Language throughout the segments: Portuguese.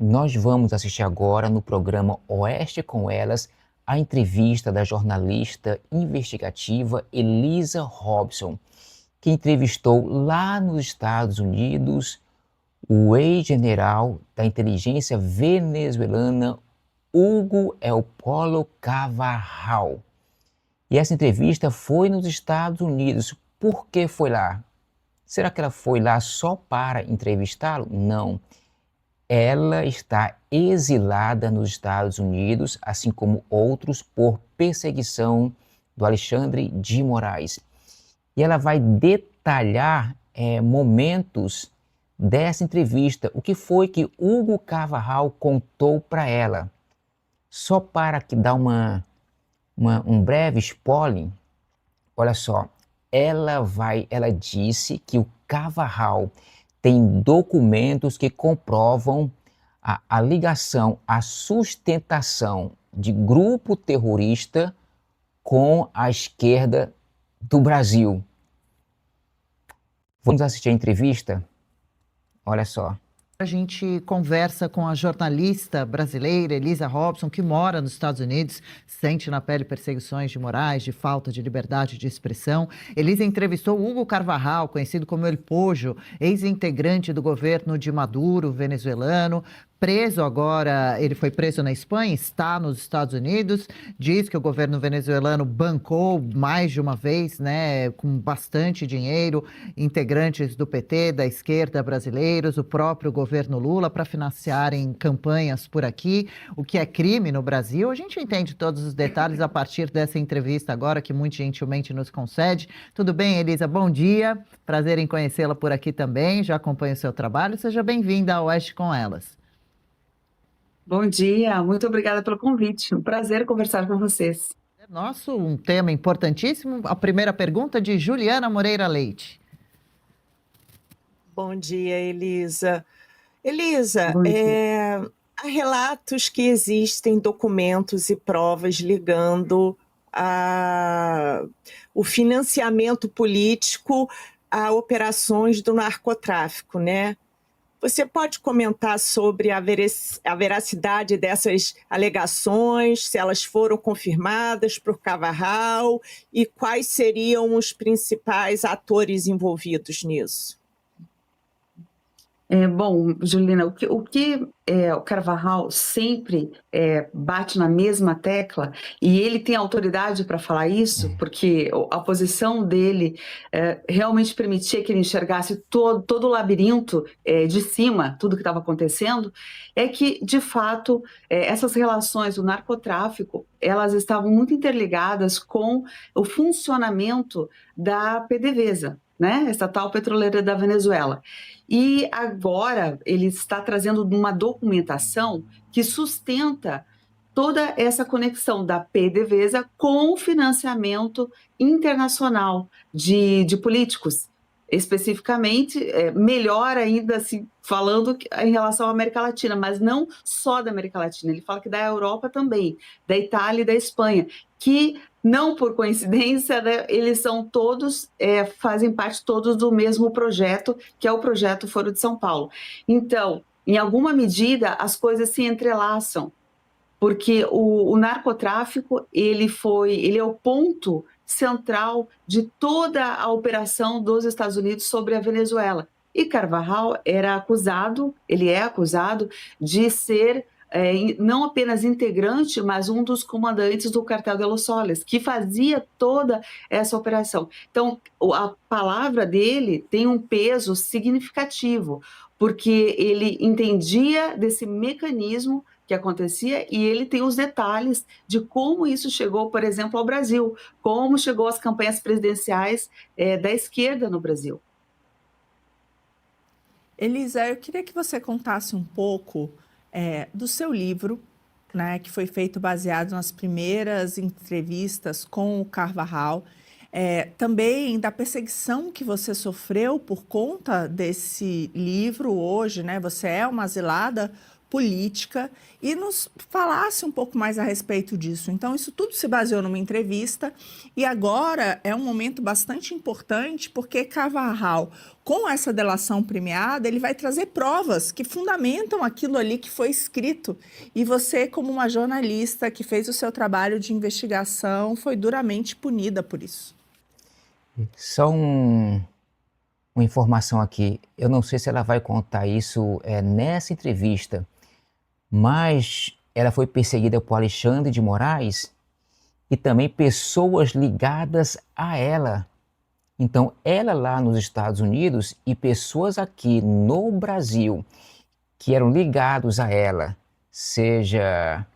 Nós vamos assistir agora no programa Oeste com Elas a entrevista da jornalista investigativa Elisa Robson, que entrevistou lá nos Estados Unidos o ex-general da inteligência venezuelana Hugo El Polo Carvajal. E essa entrevista foi nos Estados Unidos. Por que foi lá? Será que ela foi lá só para entrevistá-lo? Não. Ela está exilada nos Estados Unidos, assim como outros, por perseguição do Alexandre de Moraes. E ela vai detalhar momentos dessa entrevista, o que foi que Hugo Carvajal contou para ela. Só para que dar um breve spoiler, olha só, ela disse que o Carvajal tem documentos que comprovam a ligação, a sustentação de grupo terrorista com a esquerda do Brasil. Vamos assistir a entrevista? Olha só. A gente conversa com a jornalista brasileira Elisa Robson, que mora nos Estados Unidos, sente na pele perseguições de Moraes, de falta de liberdade de expressão. Elisa entrevistou Hugo Carvajal, conhecido como El Pojo, ex-integrante do governo de Maduro, venezuelano, preso agora, ele foi preso na Espanha, está nos Estados Unidos, diz que o governo venezuelano bancou mais de uma vez, né, com bastante dinheiro, integrantes do PT, da esquerda brasileiros, o próprio governo Lula, para financiarem campanhas por aqui, o que é crime no Brasil. A gente entende todos os detalhes a partir dessa entrevista agora, que muito gentilmente nos concede. Tudo bem, Elisa? Bom dia, prazer em conhecê-la por aqui também, já acompanho o seu trabalho, seja bem-vinda ao Oeste com Elas. Bom dia, muito obrigada pelo convite. Um prazer conversar com vocês. Nosso, um tema importantíssimo. A primeira pergunta de Juliana Moreira Leite. Bom dia, Elisa. Elisa, há relatos que existem documentos e provas ligando o financiamento político a operações do narcotráfico, né? Você pode comentar sobre a veracidade dessas alegações, se elas foram confirmadas por Carvajal e quais seriam os principais atores envolvidos nisso? Bom, Juliana, o Carvajal sempre bate na mesma tecla, e ele tem autoridade para falar isso, porque a posição dele realmente permitia que ele enxergasse todo o labirinto de cima, tudo que estava acontecendo, é que, de fato, essas relações do narcotráfico, elas estavam muito interligadas com o funcionamento da PDVSA, né, estatal petroleira da Venezuela. E agora ele está trazendo uma documentação que sustenta toda essa conexão da PDVSA com o financiamento internacional de políticos, especificamente, melhor ainda, assim, falando em relação à América Latina, mas não só da América Latina, ele fala que da Europa também, da Itália e da Espanha, que não por coincidência, né, eles são todos, fazem parte todos do mesmo projeto, que é o projeto Foro de São Paulo. Então, em alguma medida, as coisas se entrelaçam, porque o narcotráfico, ele é o ponto central de toda a operação dos Estados Unidos sobre a Venezuela. E Carvajal ele é acusado de ser não apenas integrante, mas um dos comandantes do Cartel de Los Soles, que fazia toda essa operação. Então, a palavra dele tem um peso significativo, porque ele entendia desse mecanismo que acontecia e ele tem os detalhes de como isso chegou, por exemplo, ao Brasil, como chegou às campanhas presidenciais da esquerda no Brasil. Elisa, eu queria que você contasse um pouco do seu livro, né, que foi feito baseado nas primeiras entrevistas com o Carvajal, também da perseguição que você sofreu por conta desse livro hoje, né? Você é uma exilada política e nos falasse um pouco mais a respeito disso. Então, isso tudo se baseou numa entrevista e agora é um momento bastante importante porque Carvajal, com essa delação premiada, ele vai trazer provas que fundamentam aquilo ali que foi escrito. E você, como uma jornalista que fez o seu trabalho de investigação, foi duramente punida por isso. Só uma informação aqui, eu não sei se ela vai contar isso nessa entrevista, mas ela foi perseguida por Alexandre de Moraes e também pessoas ligadas a ela. Então, ela lá nos Estados Unidos e pessoas aqui no Brasil que eram ligados a ela, seja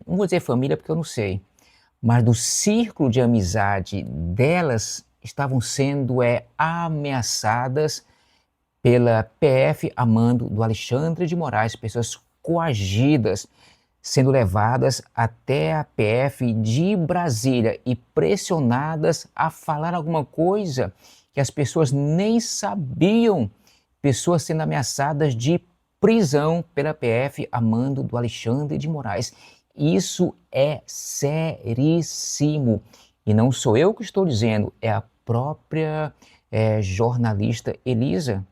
não vou dizer família porque eu não sei, mas do círculo de amizade delas estavam sendo ameaçadas pela PF a mando do Alexandre de Moraes, pessoas coagidas, sendo levadas até a PF de Brasília e pressionadas a falar alguma coisa que as pessoas nem sabiam, pessoas sendo ameaçadas de prisão pela PF a mando do Alexandre de Moraes. Isso é seríssimo. E não sou eu que estou dizendo, é a própria jornalista Elisa.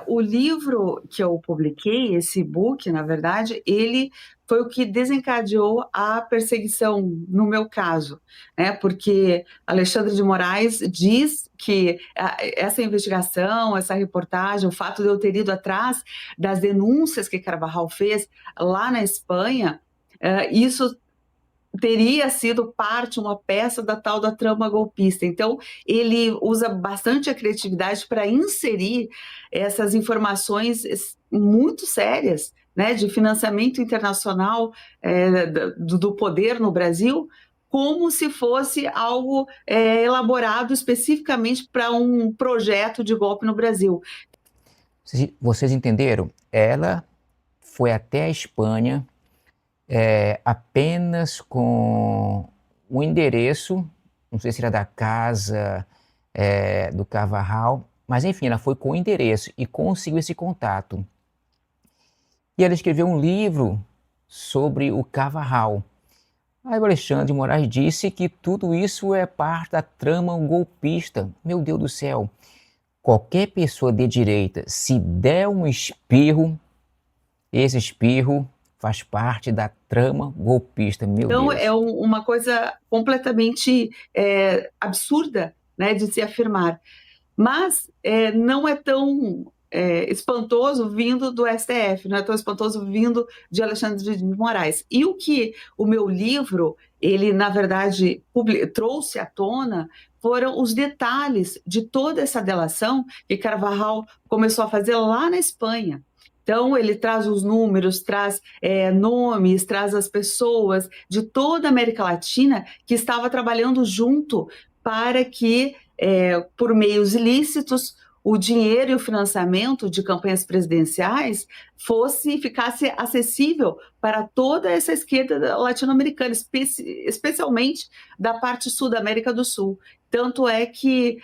O livro que eu publiquei, esse e-book, na verdade, ele foi o que desencadeou a perseguição, no meu caso, né? Porque Alexandre de Moraes diz que essa investigação, essa reportagem, o fato de eu ter ido atrás das denúncias que Carvajal fez lá na Espanha, isso teria sido parte, uma peça da tal da trama golpista. Então, ele usa bastante a criatividade para inserir essas informações muito sérias, né, de financiamento internacional do poder no Brasil, como se fosse algo elaborado especificamente para um projeto de golpe no Brasil. Vocês entenderam? Ela foi até a Espanha apenas com o endereço, não sei se era da casa do Carvajal, mas enfim, ela foi com o endereço e conseguiu esse contato. E ela escreveu um livro sobre o Carvajal. Aí o Alexandre de Moraes disse que tudo isso é parte da trama golpista. Meu Deus do céu, qualquer pessoa de direita, se der um espirro, esse espirro faz parte da trama golpista, meu Então, Deus. é uma coisa completamente absurda, né, de se afirmar. Mas não é tão espantoso vindo do STF, não é tão espantoso vindo de Alexandre de Moraes. E o que o meu livro, ele, na verdade, trouxe à tona foram os detalhes de toda essa delação que Carvajal começou a fazer lá na Espanha. Então, ele traz os números, traz nomes, traz as pessoas de toda a América Latina que estava trabalhando junto para que, por meios ilícitos, o dinheiro e o financiamento de campanhas presidenciais ficasse acessível para toda essa esquerda latino-americana, especialmente da parte sul da América do Sul. Tanto é que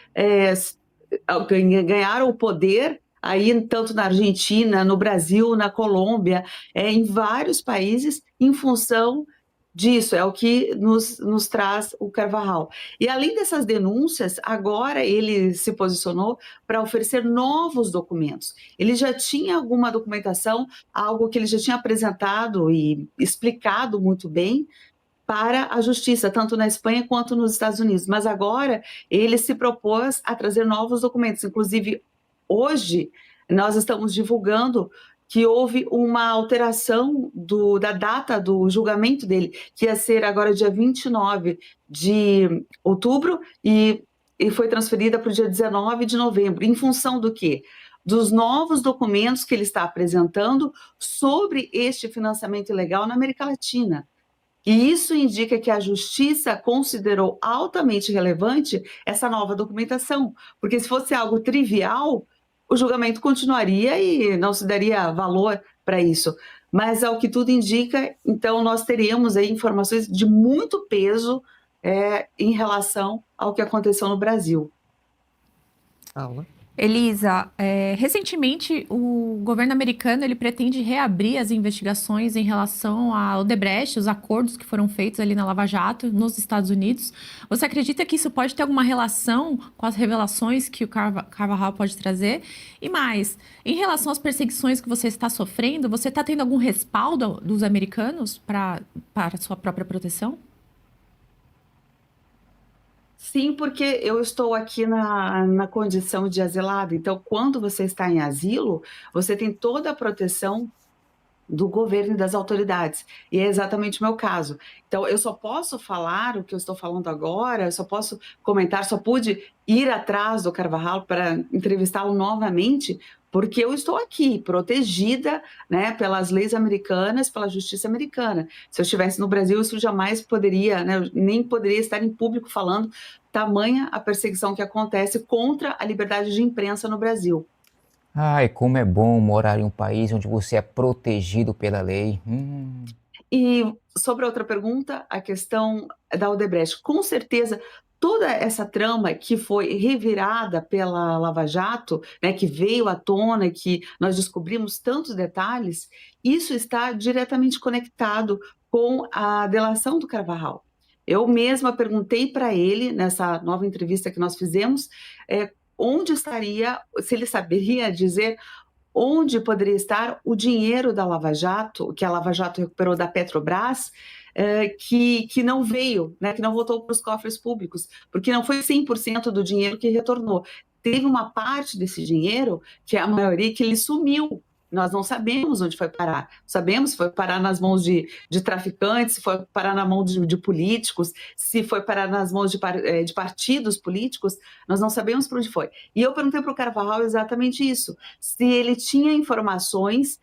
ganharam o poder aí tanto na Argentina, no Brasil, na Colômbia, em vários países, em função disso, é o que nos traz o Carvajal. E além dessas denúncias, agora ele se posicionou para oferecer novos documentos. Ele já tinha alguma documentação, algo que ele já tinha apresentado e explicado muito bem para a justiça, tanto na Espanha quanto nos Estados Unidos. Mas agora ele se propôs a trazer novos documentos, inclusive hoje, nós estamos divulgando que houve uma alteração da data do julgamento dele, que ia ser agora dia 29 de outubro e foi transferida para o dia 19 de novembro. Em função do quê? Dos novos documentos que ele está apresentando sobre este financiamento ilegal na América Latina. E isso indica que a justiça considerou altamente relevante essa nova documentação, porque se fosse algo trivial, o julgamento continuaria e não se daria valor para isso. Mas, ao que tudo indica, então nós teríamos aí informações de muito peso em relação ao que aconteceu no Brasil. Paula? Elisa, recentemente o governo americano ele pretende reabrir as investigações em relação ao Odebrecht, os acordos que foram feitos ali na Lava Jato, nos Estados Unidos. Você acredita que isso pode ter alguma relação com as revelações que o Carvajal pode trazer? E mais, em relação às perseguições que você está sofrendo, você está tendo algum respaldo dos americanos para a sua própria proteção? Sim, porque eu estou aqui na condição de asilado. Então, quando você está em asilo, você tem toda a proteção do governo e das autoridades. E é exatamente o meu caso. Então, eu só posso falar o que eu estou falando agora, eu só posso comentar, só pude ir atrás do Carvajal para entrevistá-lo novamente, porque eu estou aqui, protegida, né, pelas leis americanas, pela justiça americana. Se eu estivesse no Brasil, isso jamais poderia, né, eu nem poderia estar em público falando, tamanha a perseguição que acontece contra a liberdade de imprensa no Brasil. Ai, como é bom morar em um país onde você é protegido pela lei. E sobre a outra pergunta, a questão da Odebrecht, com certeza toda essa trama que foi revirada pela Lava Jato, né, que veio à tona e que nós descobrimos tantos detalhes, isso está diretamente conectado com a delação do Carvajal. Eu mesma perguntei para ele, nessa nova entrevista que nós fizemos, onde estaria, se ele saberia dizer onde poderia estar o dinheiro da Lava Jato, que a Lava Jato recuperou da Petrobras, que não veio, né, que não voltou para os cofres públicos, porque não foi 100% do dinheiro que retornou. Teve uma parte desse dinheiro, que é a maioria, que ele sumiu. Nós não sabemos onde foi parar. Sabemos se foi parar nas mãos de traficantes, se foi parar na mão de políticos, se foi parar nas mãos de partidos políticos, nós não sabemos para onde foi. E eu perguntei para o Carvajal exatamente isso, se ele tinha informações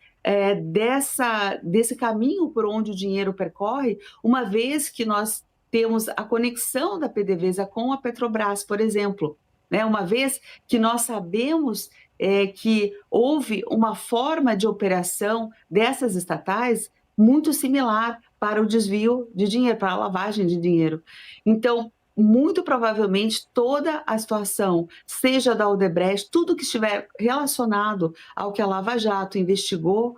desse caminho por onde o dinheiro percorre, uma vez que nós temos a conexão da PDVSA com a Petrobras, por exemplo, né? Uma vez que nós sabemos que houve uma forma de operação dessas estatais muito similar para o desvio de dinheiro, para a lavagem de dinheiro. Então, muito provavelmente toda a situação, seja da Odebrecht, tudo que estiver relacionado ao que a Lava Jato investigou,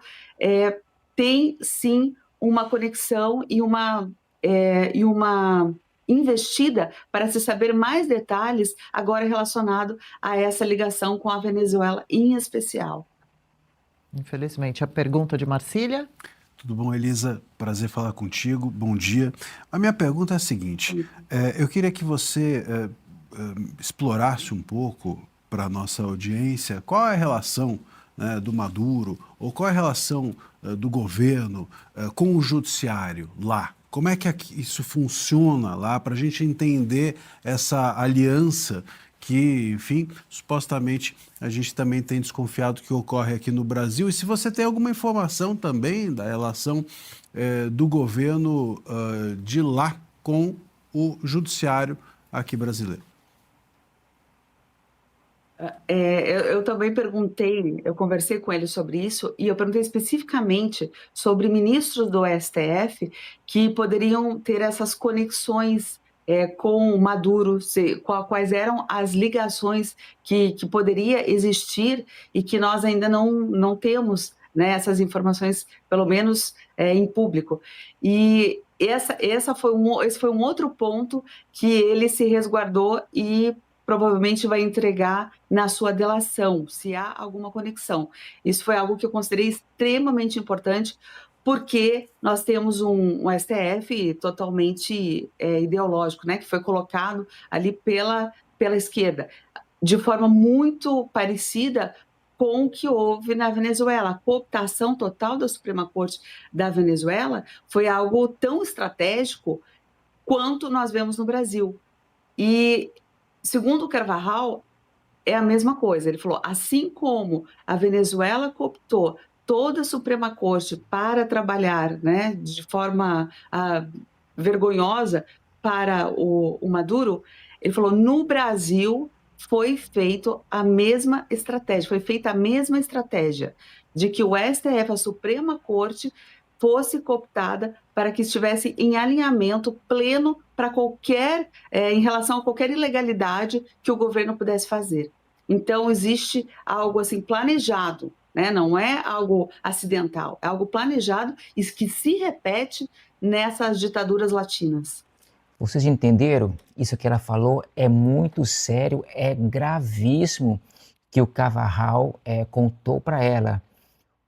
tem sim uma conexão e uma investida para se saber mais detalhes agora relacionado a essa ligação com a Venezuela em especial. Infelizmente, a pergunta de Marcília. Tudo bom, Elisa? Prazer falar contigo. Bom dia. A minha pergunta é a seguinte: eu queria que você explorasse um pouco para a nossa audiência qual é a relação, né, do Maduro, ou qual é a relação do governo com o judiciário lá. Como é que isso funciona lá para a gente entender essa aliança que, enfim, supostamente a gente também tem desconfiado que ocorre aqui no Brasil? E se você tem alguma informação também da relação do governo de lá com o judiciário aqui brasileiro. Eu também perguntei, eu conversei com ele sobre isso, e eu perguntei especificamente sobre ministros do STF que poderiam ter essas conexões com o Maduro, quais eram as ligações que poderia existir e que nós ainda não temos, né, essas informações, pelo menos em público. E esse foi um outro ponto que ele se resguardou e provavelmente vai entregar na sua delação, se há alguma conexão. Isso foi algo que eu considerei extremamente importante, porque nós temos um STF totalmente ideológico, né, que foi colocado ali pela esquerda, de forma muito parecida com o que houve na Venezuela. A cooptação total da Suprema Corte da Venezuela foi algo tão estratégico quanto nós vemos no Brasil. E segundo o Carvajal, é a mesma coisa. Ele falou, assim como a Venezuela cooptou toda a Suprema Corte para trabalhar, né, de forma vergonhosa para o Maduro, ele falou, no Brasil foi feita a mesma estratégia de que o STF, a Suprema Corte, fosse cooptada para que estivesse em alinhamento pleno para em relação a qualquer ilegalidade que o governo pudesse fazer. Então, existe algo assim planejado, né? Não é algo acidental, é algo planejado e que se repete nessas ditaduras latinas. Vocês entenderam? Isso que ela falou é muito sério, é gravíssimo que o Carvajal contou para ela,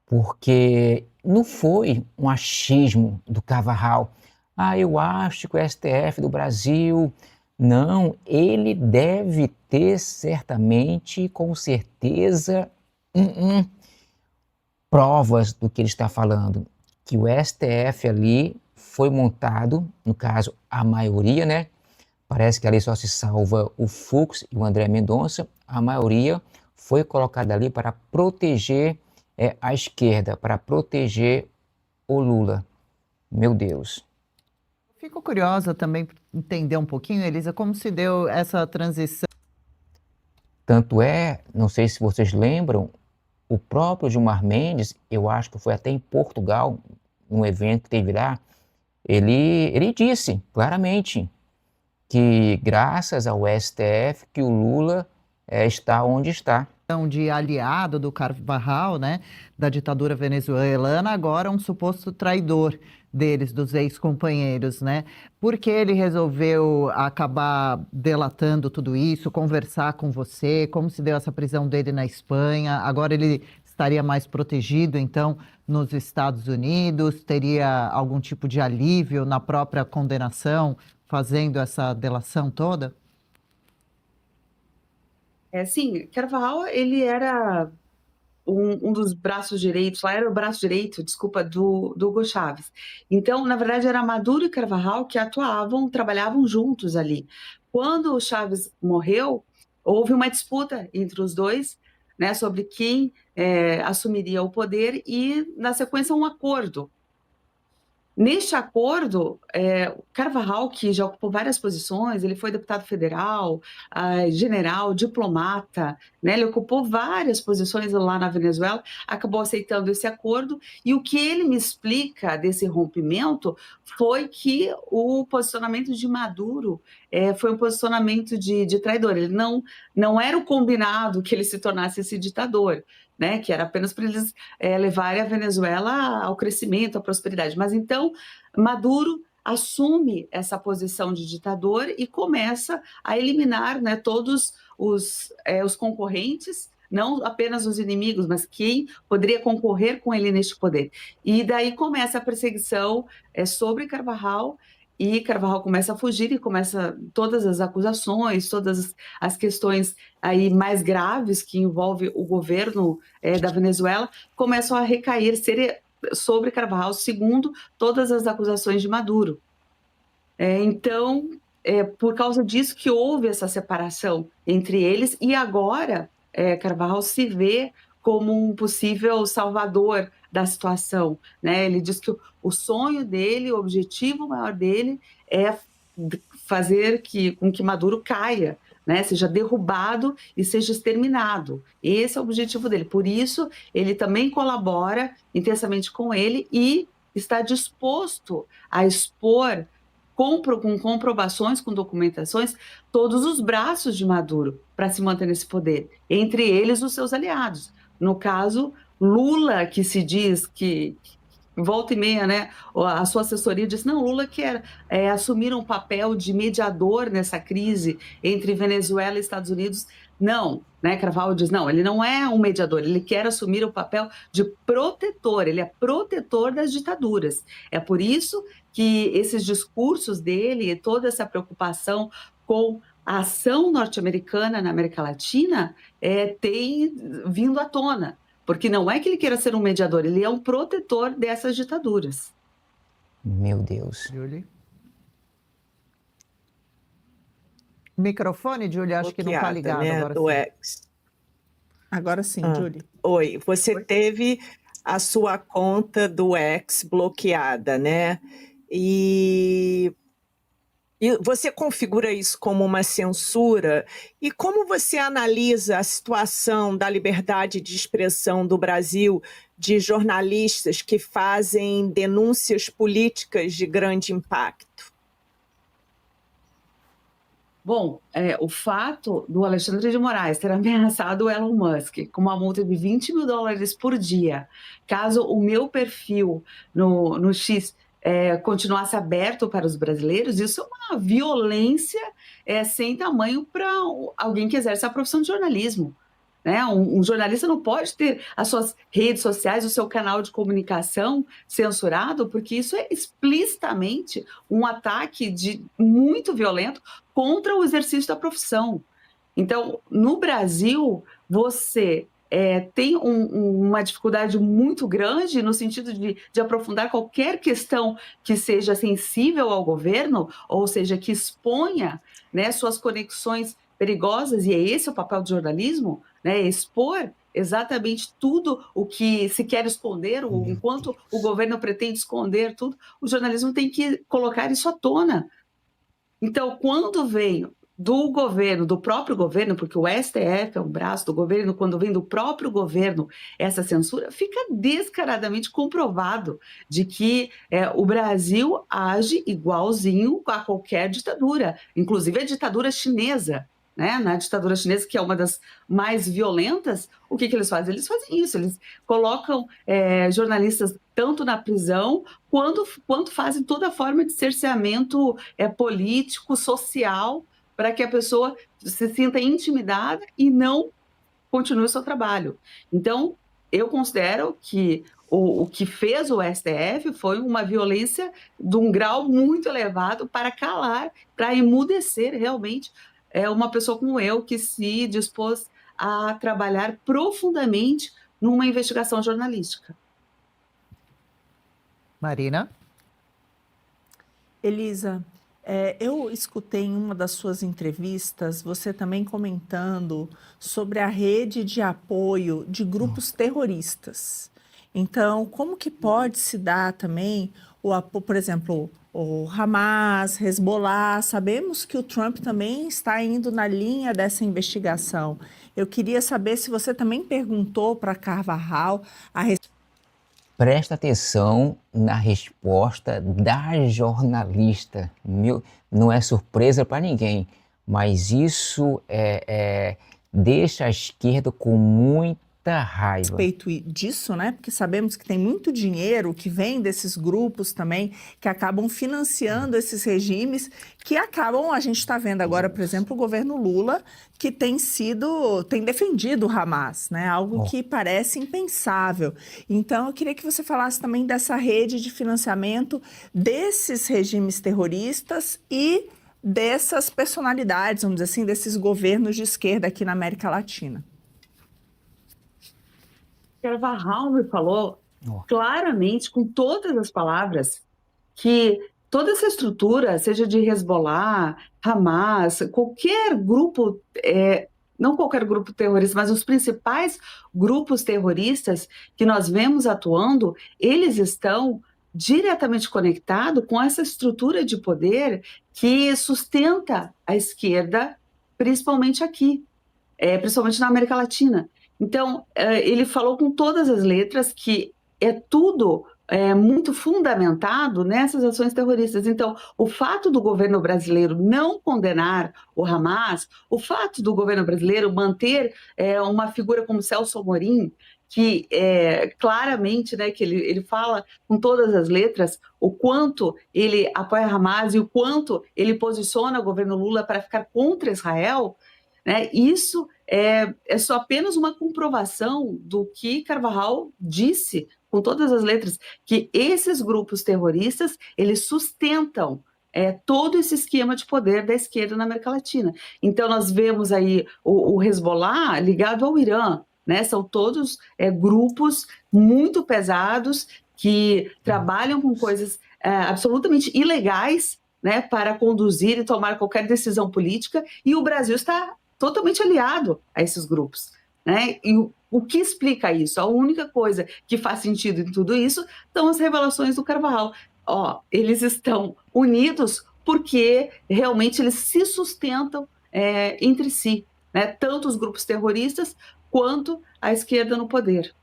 porque não foi um achismo do Carvajal. Ah, eu acho que o STF do Brasil. Não, ele deve ter certamente, com certeza, provas do que ele está falando. Que o STF ali foi montado, no caso, a maioria, né? Parece que ali só se salva o Fux e o André Mendonça. A maioria foi colocada ali para proteger a esquerda, para proteger o Lula. Meu Deus. Fico curiosa também para entender um pouquinho, Elisa, como se deu essa transição. Tanto não sei se vocês lembram, o próprio Gilmar Mendes, eu acho que foi até em Portugal, num evento que teve lá, ele disse claramente que graças ao STF que o Lula está onde está. De aliado do Carvajal, né, da ditadura venezuelana, agora um suposto traidor deles, dos ex-companheiros, né? Por que ele resolveu acabar delatando tudo isso, conversar com você? Como se deu essa prisão dele na Espanha? Agora ele estaria mais protegido, então, nos Estados Unidos? Teria algum tipo de alívio na própria condenação, fazendo essa delação toda? Sim, Carvajal, ele era um dos braços direitos, lá era o braço direito, desculpa, do Hugo Chávez. Então, na verdade, era Maduro e Carvajal que trabalhavam juntos ali. Quando o Chávez morreu, houve uma disputa entre os dois, né, sobre quem assumiria o poder e, na sequência, um acordo. Neste acordo, Carvajal, que já ocupou várias posições, ele foi deputado federal, general, diplomata, né? Ele ocupou várias posições lá na Venezuela, acabou aceitando esse acordo, e o que ele me explica desse rompimento foi que o posicionamento de Maduro foi um posicionamento de traidor. Ele não era o combinado que ele se tornasse esse ditador, né, que era apenas para eles levarem a Venezuela ao crescimento, à prosperidade. Mas então Maduro assume essa posição de ditador e começa a eliminar, né, todos os concorrentes, não apenas os inimigos, mas quem poderia concorrer com ele neste poder. E daí começa a perseguição sobre Carvajal, e Carvajal começa a fugir e começa todas as acusações, todas as questões aí mais graves que envolvem o governo da Venezuela, começam a recair sobre Carvajal, segundo todas as acusações de Maduro. Então, por causa disso que houve essa separação entre eles, e agora Carvajal se vê como um possível salvador da situação, né? Ele diz que o sonho dele, o objetivo maior dele é fazer com que Maduro caia, né? Seja derrubado e seja exterminado. Esse é o objetivo dele. Por isso, ele também colabora intensamente com ele e está disposto a expor com comprovações, com documentações, todos os braços de Maduro para se manter nesse poder, entre eles os seus aliados. No caso, Lula, que se diz que volta e meia, né, a sua assessoria diz, não, Lula quer assumir um papel de mediador nessa crise entre Venezuela e Estados Unidos. Não, né, Carvalho diz, não, ele não é um mediador, ele quer assumir o papel de protetor, ele é protetor das ditaduras. É por isso que esses discursos dele e toda essa preocupação com a ação norte-americana na América Latina tem vindo à tona, porque não é que ele queira ser um mediador, ele é um protetor dessas ditaduras. Meu Deus. Julie? Microfone, Julie, acho que não está ligado, né, agora do sim. X. Agora sim, Julie. Oi, você teve a sua conta do X bloqueada, né? E você configura isso como uma censura? E como você analisa a situação da liberdade de expressão do Brasil, de jornalistas que fazem denúncias políticas de grande impacto? Bom, o fato do Alexandre de Moraes ter ameaçado o Elon Musk com uma multa de $20.000 por dia, caso o meu perfil no X continuasse aberto para os brasileiros, isso é uma violência sem tamanho para alguém que exerce a profissão de jornalismo. Né? Um jornalista não pode ter as suas redes sociais, o seu canal de comunicação censurado, porque isso é explicitamente um ataque muito violento contra o exercício da profissão. Então, no Brasil, você tem uma dificuldade muito grande no sentido de aprofundar qualquer questão que seja sensível ao governo, ou seja, que exponha, né, suas conexões perigosas, e é esse o papel do jornalismo, né, expor exatamente tudo o que se quer esconder, enquanto o governo pretende esconder tudo, o jornalismo tem que colocar isso à tona. Então, quando vem do governo, do próprio governo, porque o STF é um braço do governo, quando vem do próprio governo essa censura, fica descaradamente comprovado de que o Brasil age igualzinho a qualquer ditadura, inclusive a ditadura chinesa. Né? Na ditadura chinesa, que é uma das mais violentas, o que eles fazem? Eles fazem isso, eles colocam jornalistas tanto na prisão, quanto fazem toda forma de cerceamento político, social, para que a pessoa se sinta intimidada e não continue o seu trabalho. Então, eu considero que o que fez o STF foi uma violência de um grau muito elevado para calar, para emudecer realmente uma pessoa como eu, que se dispôs a trabalhar profundamente numa investigação jornalística. Marina? Elisa, eu escutei em uma das suas entrevistas você também comentando sobre a rede de apoio de grupos terroristas. Então, como que pode se dar também o apoio, por exemplo, o Hamas, Hezbollah? Sabemos que o Trump também está indo na linha dessa investigação. Eu queria saber se você também perguntou para Carvajal a Presta atenção na resposta da jornalista. Não é surpresa para ninguém, mas isso deixa a esquerda com muita raiva. respeito disso, né? Porque sabemos que tem muito dinheiro que vem desses grupos também, que acabam financiando esses regimes, que acabam, a gente está vendo agora, por exemplo, o governo Lula, que tem defendido o Hamas, né? Algo que parece impensável. Então, eu queria que você falasse também dessa rede de financiamento desses regimes terroristas e dessas personalidades, vamos dizer assim, desses governos de esquerda aqui na América Latina. Carvajal me falou claramente, com todas as palavras, que toda essa estrutura, seja de Hezbollah, Hamas, qualquer grupo, não qualquer grupo terrorista, mas os principais grupos terroristas que nós vemos atuando, eles estão diretamente conectados com essa estrutura de poder que sustenta a esquerda, principalmente aqui, principalmente na América Latina. Então, ele falou com todas as letras que é tudo muito fundamentado nessas ações terroristas. Então, o fato do governo brasileiro não condenar o Hamas, o fato do governo brasileiro manter uma figura como Celso Amorim, que claramente, né, que ele fala com todas as letras o quanto ele apoia Hamas e o quanto ele posiciona o governo Lula para ficar contra Israel, né, isso é só apenas uma comprovação do que Carvajal disse com todas as letras, que esses grupos terroristas, eles sustentam todo esse esquema de poder da esquerda na América Latina. Então, nós vemos aí o Hezbollah ligado ao Irã, né? São todos grupos muito pesados que trabalham com coisas absolutamente ilegais, né, para conduzir e tomar qualquer decisão política, e o Brasil está totalmente aliado a esses grupos. Né? E o que explica isso? A única coisa que faz sentido em tudo isso são as revelações do Carvajal. Eles estão unidos porque realmente eles se sustentam entre si, né? Tanto os grupos terroristas quanto a esquerda no poder.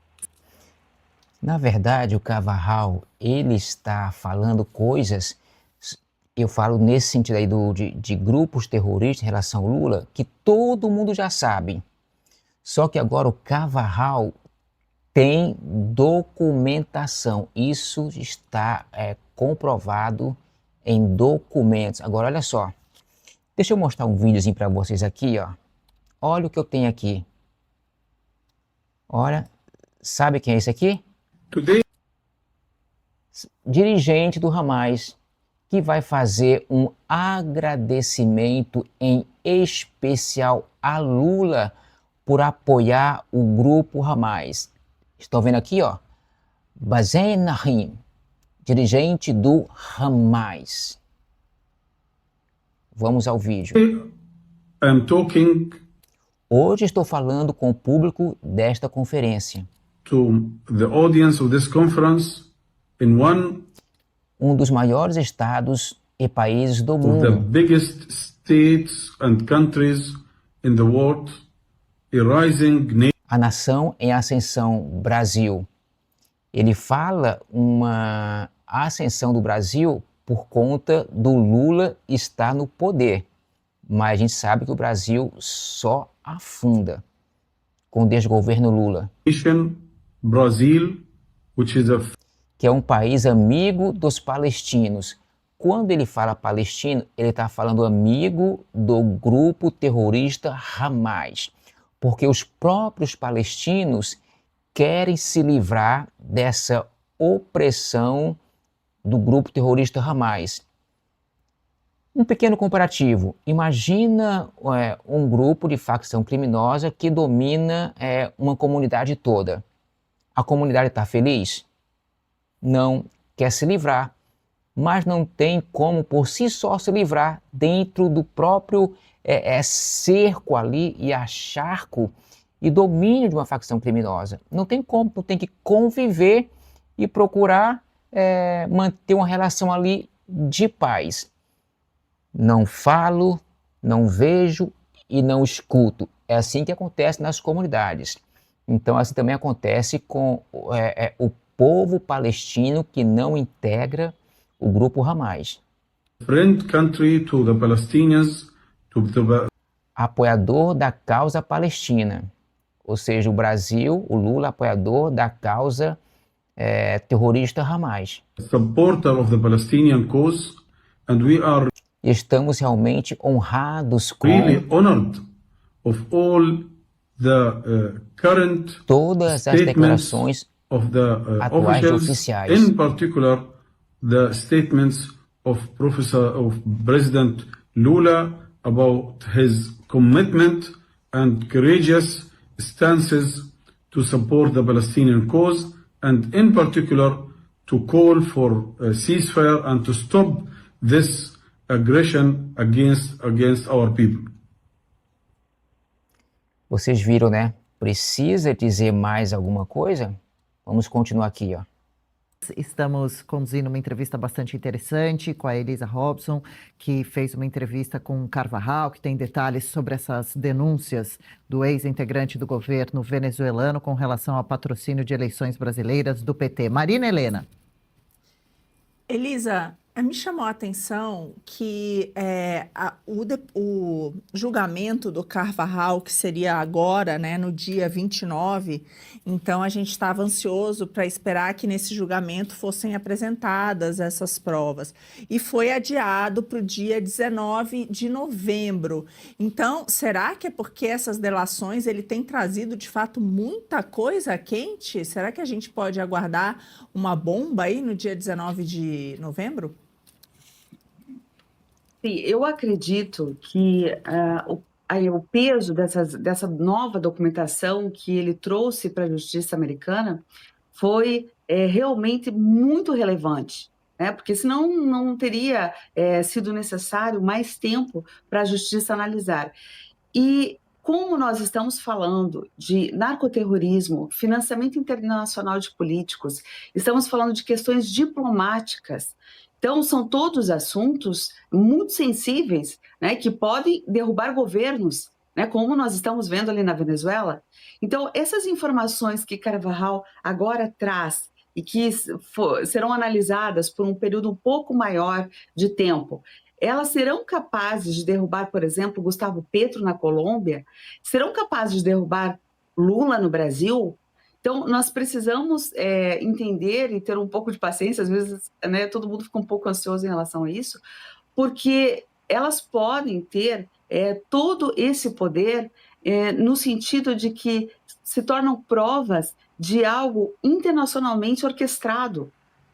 Na verdade, o Carvajal, ele está falando coisas, Eu falo nesse sentido aí de grupos terroristas em relação ao Lula, que todo mundo já sabe. Só que agora o Carvajal tem documentação. Isso está comprovado em documentos. Agora, olha só. Deixa eu mostrar um videozinho para vocês aqui, ó. Olha o que eu tenho aqui. Olha, sabe quem é esse aqui? Today, Dirigente do Hamas, que vai fazer um agradecimento em especial a Lula por apoiar o grupo Hamas. Estão vendo aqui, ó? Bassem Naim, dirigente do Hamas. Vamos ao vídeo. I'm talking Hoje estou falando com o público desta conferência. to the audience of this conference in one Um dos maiores estados e países do of the mundo. biggest states and countries in the world, a rising nation A nação em ascensão, Brasil. Ele fala uma ascensão do Brasil por conta do Lula estar no poder. Mas a gente sabe que o Brasil só afunda com o desgoverno Lula, Brazil, which is a que é um país amigo dos palestinos. Quando ele fala palestino, ele está falando amigo do grupo terrorista Hamas, porque os próprios palestinos querem se livrar dessa opressão do grupo terrorista Hamas. Um pequeno comparativo. Imagina um grupo de facção criminosa que domina uma comunidade toda. A comunidade está feliz? Não, quer se livrar, mas não tem como por si só se livrar dentro do próprio cerco ali e acharco e domínio de uma facção criminosa. Não tem como, tem que conviver e procurar manter uma relação ali de paz. Não falo, não vejo e não escuto. É assim que acontece nas comunidades. Então, assim também acontece com o povo palestino que não integra o grupo Hamas. friend country to the Palestinians, to the Apoiador da causa palestina. Ou seja, o Brasil, o Lula, apoiador da causa terrorista Hamas. supporter of the Palestinian cause, and we are Estamos realmente honrados com really honored of all the current todas as statements declarações of the atuais de officials, oficiais. in particular the statements of President Lula about his commitment and courageous stances to support the Palestinian cause, and in particular to call for a ceasefire and to stop this aggression against our people. Vocês viram, né? Precisa dizer mais alguma coisa? Vamos continuar aqui, ó. Estamos conduzindo uma entrevista bastante interessante com a Elisa Robson, que fez uma entrevista com o Carvajal, que tem detalhes sobre essas denúncias do ex-integrante do governo venezuelano com relação ao patrocínio de eleições brasileiras do PT. Marina Helena. Elisa, me chamou a atenção que o julgamento do Carvajal, que seria agora, né, no dia 29, então a gente estava ansioso para esperar que nesse julgamento fossem apresentadas essas provas. E foi adiado para o dia 19 de novembro. Então, será que é porque essas delações ele tem trazido, de fato, muita coisa quente? Será que a gente pode aguardar uma bomba aí no dia 19 de novembro? Sim, eu acredito que o peso dessa nova documentação que ele trouxe para a justiça americana foi realmente muito relevante, né? Porque senão não teria sido necessário mais tempo para a justiça analisar. E como nós estamos falando de narcoterrorismo, financiamento internacional de políticos, estamos falando de questões diplomáticas. Então, são todos assuntos muito sensíveis, né, que podem derrubar governos, né, como nós estamos vendo ali na Venezuela. Então, essas informações que Carvajal agora traz e que serão analisadas por um período um pouco maior de tempo, elas serão capazes de derrubar, por exemplo, Gustavo Petro na Colômbia? Serão capazes de derrubar Lula no Brasil? Então, nós precisamos entender e ter um pouco de paciência, às vezes, né, todo mundo fica um pouco ansioso em relação a isso, porque elas podem ter todo esse poder no sentido de que se tornam provas de algo internacionalmente orquestrado,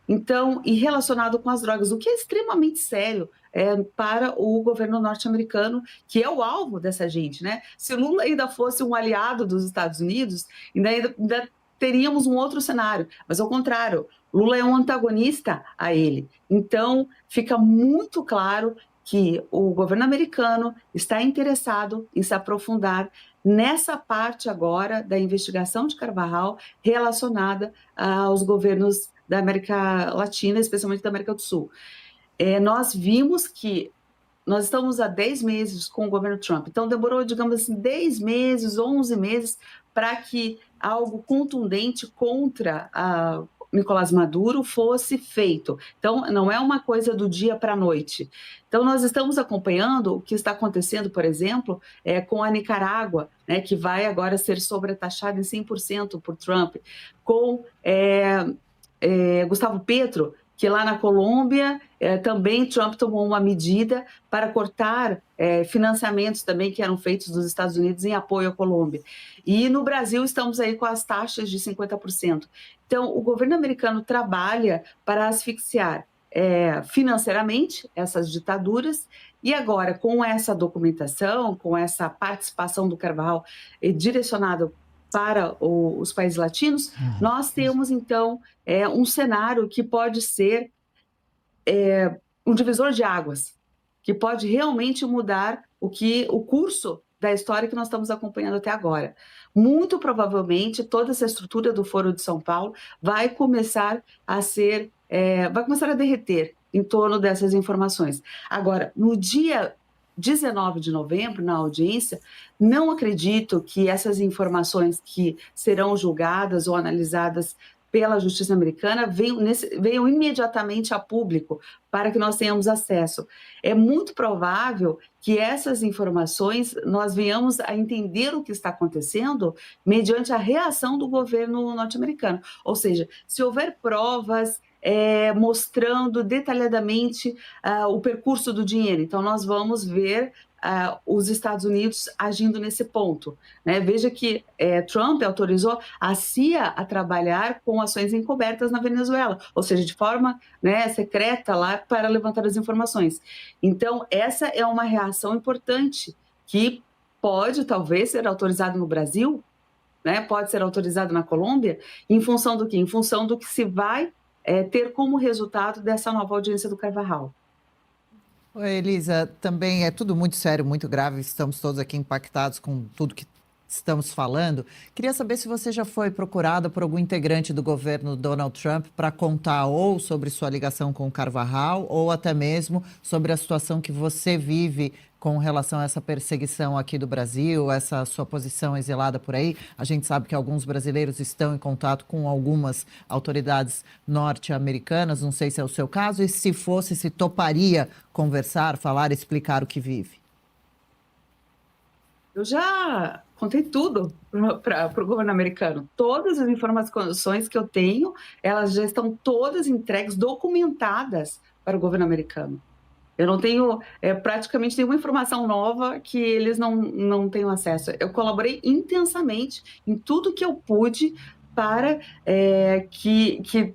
então, e relacionado com as drogas, o que é extremamente sério para o governo norte-americano, que é o alvo dessa gente, né? Se Lula ainda fosse um aliado dos Estados Unidos, ainda teríamos um outro cenário, mas ao contrário, Lula é um antagonista a ele. Então, fica muito claro que o governo americano está interessado em se aprofundar nessa parte agora da investigação de Carvajal relacionada aos governos da América Latina, especialmente da América do Sul. Nós vimos que nós estamos há 10 meses com o governo Trump, então demorou, digamos assim, 10 meses, 11 meses para que algo contundente contra Nicolás Maduro fosse feito. Então, não é uma coisa do dia para a noite. Então, nós estamos acompanhando o que está acontecendo, por exemplo, com a Nicarágua, né, que vai agora ser sobretaxada em 100% por Trump, com Gustavo Petro, que lá na Colômbia também Trump tomou uma medida para cortar financiamentos também que eram feitos dos Estados Unidos em apoio à Colômbia. E no Brasil estamos aí com as taxas de 50%. Então, o governo americano trabalha para asfixiar financeiramente essas ditaduras, e agora, com essa documentação, com essa participação do Carvajal direcionada para os países latinos, nós temos, então, um cenário que pode ser um divisor de águas, que pode realmente mudar o curso da história que nós estamos acompanhando até agora. Muito provavelmente, toda essa estrutura do Foro de São Paulo vai começar a derreter em torno dessas informações. Agora, no dia 19 de novembro, na audiência, não acredito que essas informações que serão julgadas ou analisadas pela justiça americana venham imediatamente a público para que nós tenhamos acesso. É muito provável que essas informações nós venhamos a entender o que está acontecendo mediante a reação do governo norte-americano. Ou seja, se houver provas mostrando detalhadamente o percurso do dinheiro. Então, nós vamos ver os Estados Unidos agindo nesse ponto, né? Veja que Trump autorizou a CIA a trabalhar com ações encobertas na Venezuela, ou seja, de forma secreta lá para levantar as informações. Então, essa é uma reação importante que pode, talvez, ser autorizada no Brasil, né? Pode ser autorizado na Colômbia, em função do quê? Em função do que se vai ter como resultado dessa nova audiência do Carvajal. Oi, Elisa, também é tudo muito sério, muito grave, estamos todos aqui impactados com tudo que estamos falando. Queria saber se você já foi procurada por algum integrante do governo Donald Trump para contar ou sobre sua ligação com o Carvajal ou até mesmo sobre a situação que você vive com relação a essa perseguição aqui do Brasil, essa sua posição exilada por aí. A gente sabe que alguns brasileiros estão em contato com algumas autoridades norte-americanas, não sei se é o seu caso, e se fosse, se toparia conversar, falar, explicar o que vive. Eu já contei tudo para o governo americano. Todas as informações que eu tenho, elas já estão todas entregues, documentadas para o governo americano. Eu não tenho praticamente nenhuma informação nova que eles não tenham acesso. Eu colaborei intensamente em tudo que eu pude para que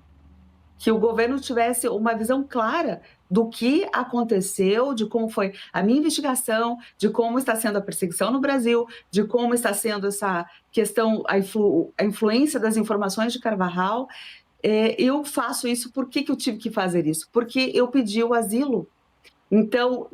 o governo tivesse uma visão clara do que aconteceu, de como foi a minha investigação, de como está sendo a perseguição no Brasil, de como está sendo essa questão, a influência das informações de Carvajal. Eu faço isso, por que eu tive que fazer isso? Porque eu pedi o asilo. Então,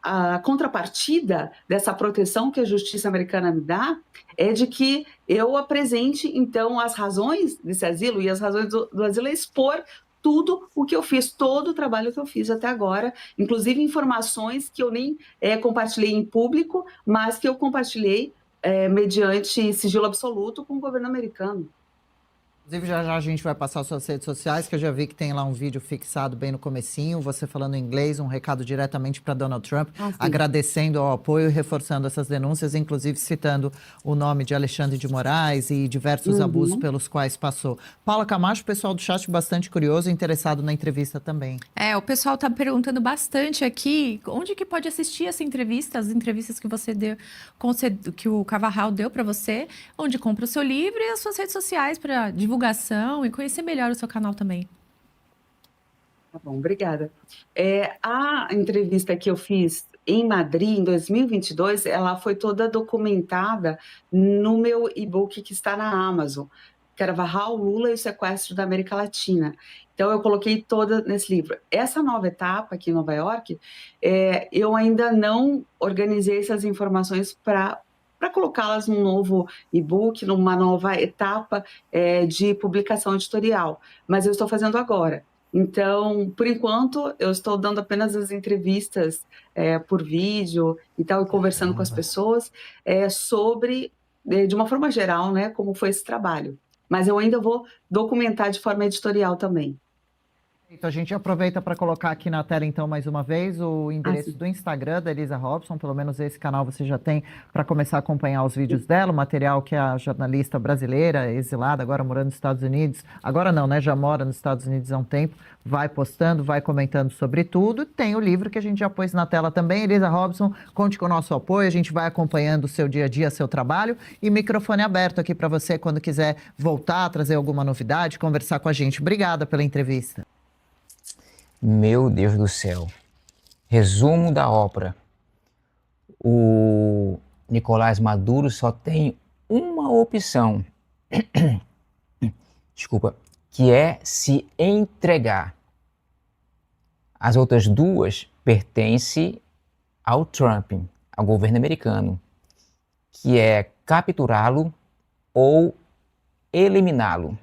a contrapartida dessa proteção que a justiça americana me dá é de que eu apresente, então, as razões desse asilo, e as razões do asilo é expor tudo o que eu fiz, todo o trabalho que eu fiz até agora, inclusive informações que eu nem compartilhei em público, mas que eu compartilhei mediante sigilo absoluto com o governo americano. Inclusive, já já a gente vai passar suas redes sociais, que eu já vi que tem lá um vídeo fixado bem no comecinho, você falando inglês, um recado diretamente para Donald Trump, agradecendo ao apoio e reforçando essas denúncias, inclusive citando o nome de Alexandre de Moraes e diversos abusos pelos quais passou. Paula Camacho, o pessoal do chat bastante curioso e interessado na entrevista também. O pessoal tá perguntando bastante aqui, onde que pode assistir essa entrevista, as entrevistas que você deu, que o Carvajal deu para você, onde compra o seu livro e as suas redes sociais para divulgação e conhecer melhor o seu canal também. Tá bom, obrigada. A entrevista que eu fiz em Madrid, em 2022, ela foi toda documentada no meu e-book que está na Amazon, Carvajal, Lula e o Sequestro da América Latina. Então, eu coloquei toda nesse livro. Essa nova etapa aqui em Nova York, eu ainda não organizei essas informações para colocá-las num novo e-book, numa nova etapa de publicação editorial. Mas eu estou fazendo agora. Então, por enquanto, eu estou dando apenas as entrevistas por vídeo e tal, e conversando com as pessoas sobre, de uma forma geral, né, como foi esse trabalho. Mas eu ainda vou documentar de forma editorial também. Então, a gente aproveita para colocar aqui na tela, então, mais uma vez, o endereço do Instagram da Elisa Robson. Pelo menos esse canal você já tem para começar a acompanhar os vídeos dela, o material que a jornalista brasileira, exilada, agora morando nos Estados Unidos, agora não, né? Já mora nos Estados Unidos há um tempo, vai postando, vai comentando sobre tudo. Tem o livro que a gente já pôs na tela também. Elisa Robson, conte com o nosso apoio, a gente vai acompanhando o seu dia a dia, seu trabalho, e microfone aberto aqui para você quando quiser voltar, trazer alguma novidade, conversar com a gente. Obrigada pela entrevista. Meu Deus do céu. Resumo da ópera. O Nicolás Maduro só tem uma opção, desculpa, que é se entregar. As outras duas pertencem ao Trump, ao governo americano, que é capturá-lo ou eliminá-lo.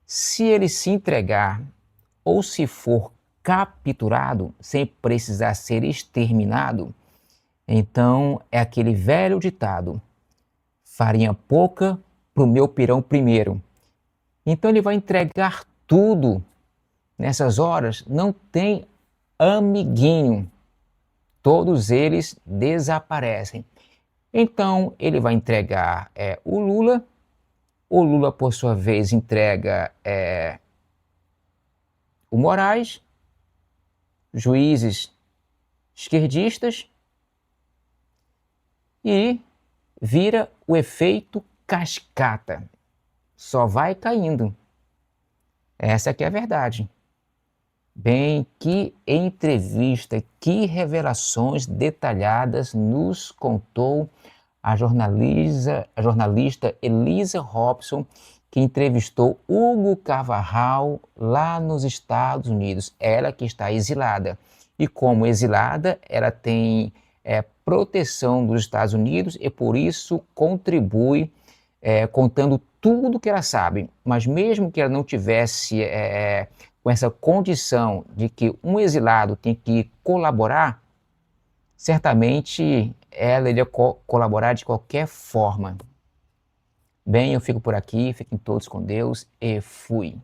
Se ele se entregar ou se for capturado sem precisar ser exterminado, então é aquele velho ditado: farinha pouca pro meu pirão primeiro. Então ele vai entregar tudo. Nessas horas não tem amiguinho. Todos eles desaparecem. Então ele vai entregar o Lula por sua vez entrega o Moraes, juízes esquerdistas, e vira o efeito cascata. Só vai caindo. Essa que é a verdade. Bem, que entrevista, que revelações detalhadas nos contou a jornalista Elisa Robson, que entrevistou Hugo Carvajal lá nos Estados Unidos. Ela que está exilada. E como exilada, ela tem proteção dos Estados Unidos e por isso contribui contando tudo que ela sabe. Mas mesmo que ela não tivesse com essa condição de que um exilado tem que colaborar, certamente ela iria colaborar de qualquer forma. Bem, eu fico por aqui, fiquem todos com Deus e fui.